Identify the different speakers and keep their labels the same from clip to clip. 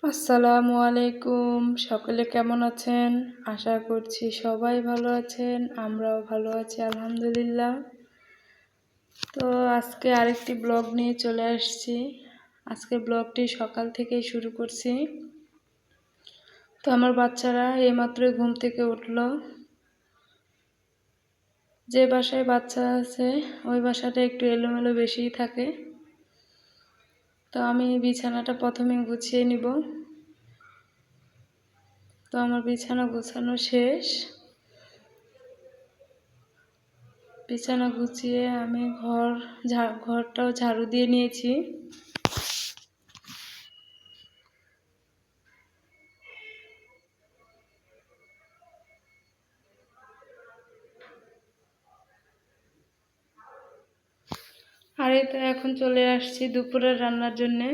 Speaker 1: আসসালামু আলাইকুম। সকলে কেমন আছেন? আশা করছি সবাই ভালো আছেন। আমরাও ভালো আছি আলহামদুলিল্লাহ। তো আজকে আরেকটি ব্লগ নিয়ে চলে আসছি। আজকে ব্লগটি সকাল থেকেই শুরু করছি। তো আমার বাচ্চারা এইমাত্রই ঘুম থেকে উঠলো। যে বাসায় বাচ্চা আছে ওই বাসাটা একটু এলোমেলো বেশিই থাকে। তো আমি বিছানাটা প্রথমে গুছিয়ে নিব। তো আমার বিছানা গোছানো শেষ। বিছানা গুছিয়ে আমি ঘরটাও ঝাড়ু দিয়ে নিয়েছি। আর এই তো এখন চলে আসছি দুপুরের রান্নার জন্যে।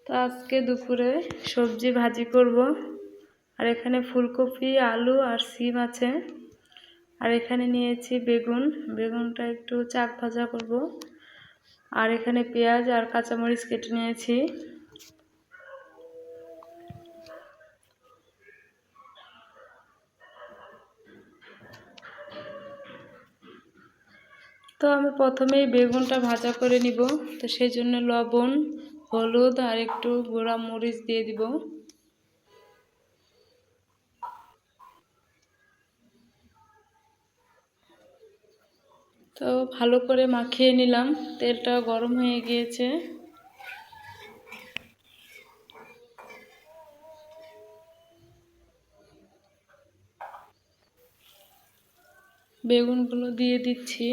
Speaker 1: তো আজকে দুপুরে সবজি ভাজি করব। আর এখানে ফুলকপি, আলু আর সিম আছে। আর এখানে নিয়েছি বেগুনটা একটু চাক ভাজা করব। আর এখানে পেঁয়াজ আর কাঁচামরিচ কেটে নিয়েছি। তো আমি প্রথমেই বেগুনটা ভাজা করে নিব। তো সেই জন্য লবণ, হলুদ আর একটু গুঁড়া মরিচ দিয়ে দিব। তো ভালো করে মাখিয়ে নিলাম। তেলটা গরম হয়ে গিয়েছে। বেগুনগুলো দিয়ে দিচ্ছি।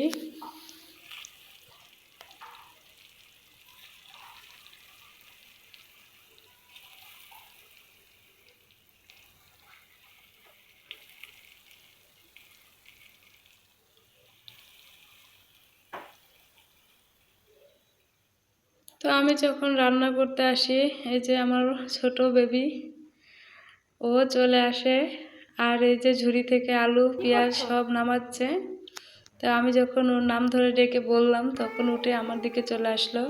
Speaker 1: তো আমি যখন রান্না করতে আসি, এই যে আমার ছোট বেবি ও চলে আসে। আর এই যে ঝুড়ি থেকে আলু পেঁয়াজ সব নামাচ্ছে। তো আমি যখন ওর নাম ধরে ডেকে বললাম তখন উঠে আমার দিকে চলে আসলো।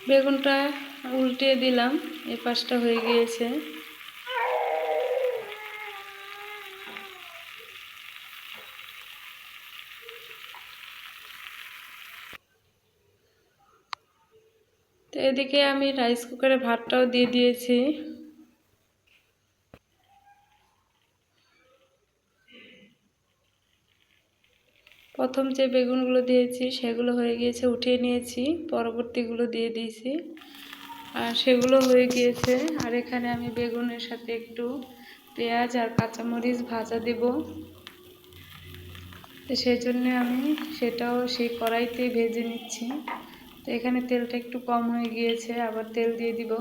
Speaker 1: বেগুনটা উল্টিয়ে দিলাম, এই পাশটা হয়ে গিয়েছে। তো এদিকে আমি রাইস কুকারে ভাতটাও দিয়ে দিয়েছি। প্রথম যে বেগুনগুলো দিয়েছি সেগুলো হয়ে গিয়েছে, উঠিয়ে নিয়েছি। পরবর্তীগুলো দিয়ে দিয়েছি আর সেগুলো হয়ে গিয়েছে। আর এখানে আমি বেগুনের সাথে একটু পেঁয়াজ আর কাঁচামরিচ ভাজা দেব। তো সেই জন্যে আমি সেটাও সেই কড়াইতেই ভেজে নিচ্ছি। তো এখানে তেলটা একটু কম হয়ে গিয়েছে, আবার তেল দিয়ে দিব।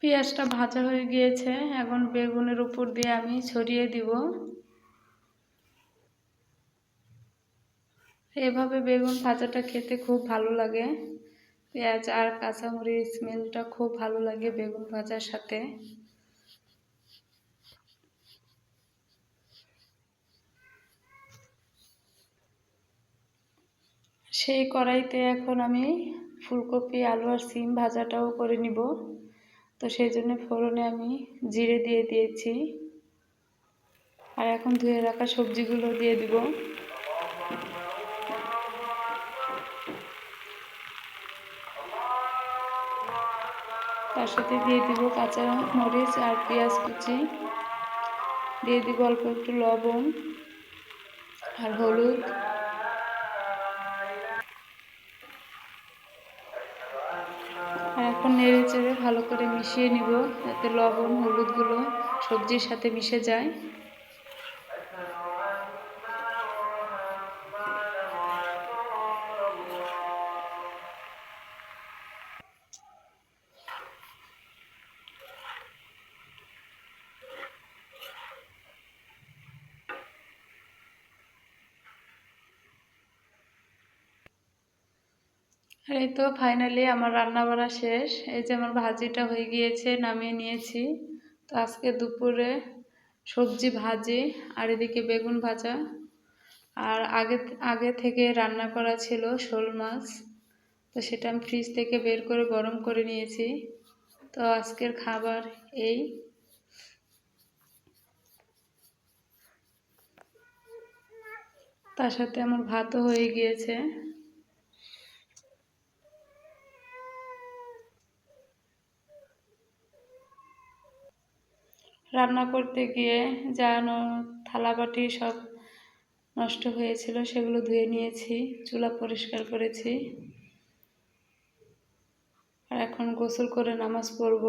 Speaker 1: পেঁয়াজটা ভাজা হয়ে গিয়েছে, এখন বেগুনের উপর দিয়ে আমি ছড়িয়ে দিব। এভাবে বেগুন ভাজাটা খেতে খুব ভালো লাগে। পেঁয়াজ আর কাঁচামরিচ স্মেলটা খুব ভালো লাগে বেগুন ভাজার সাথে। সেই কড়াইতে এখন আমি ফুলকপি, আলু আর সিম ভাজাটাও করে নিব। তো সেই জন্য ফোড়নে আমি জিরে দিয়ে দিয়েছি। আর এখন ধুয়ে রাখা সবজিগুলো দিয়ে দিব। তার সাথে দিয়ে দিব কাঁচা মরিচ আর পেঁয়াজ কুচি, দিয়ে দিব অল্প একটু লবণ আর হলুদ। আর এখন নেড়ে চেড়ে ভালো করে মিশিয়ে নিব যাতে লবণ হলুদগুলো সবজির সাথে মিশে যায়। আর এই তো ফাইনালি আমার রান্না বাড়া শেষ। এই যে আমার ভাজিটা হয়ে গিয়েছে, নামিয়ে নিয়েছি। তো আজকে দুপুরে সবজি ভাজি আর এদিকে বেগুন ভাজা। আর আগে আগে থেকে রান্না করা ছিল শোল মাছ, তো সেটা আমি ফ্রিজ থেকে বের করে গরম করে নিয়েছি। তো আজকের খাবার এই। তার সাথে আমার ভাতও হয়ে গিয়েছে। রান্না করতে গিয়ে যেন থালাবাটি সব নষ্ট হয়েছিল, সেগুলো ধুয়ে নিয়েছি, চুলা পরিষ্কার করেছি। আর এখন গোসল করে নামাজ পড়ব।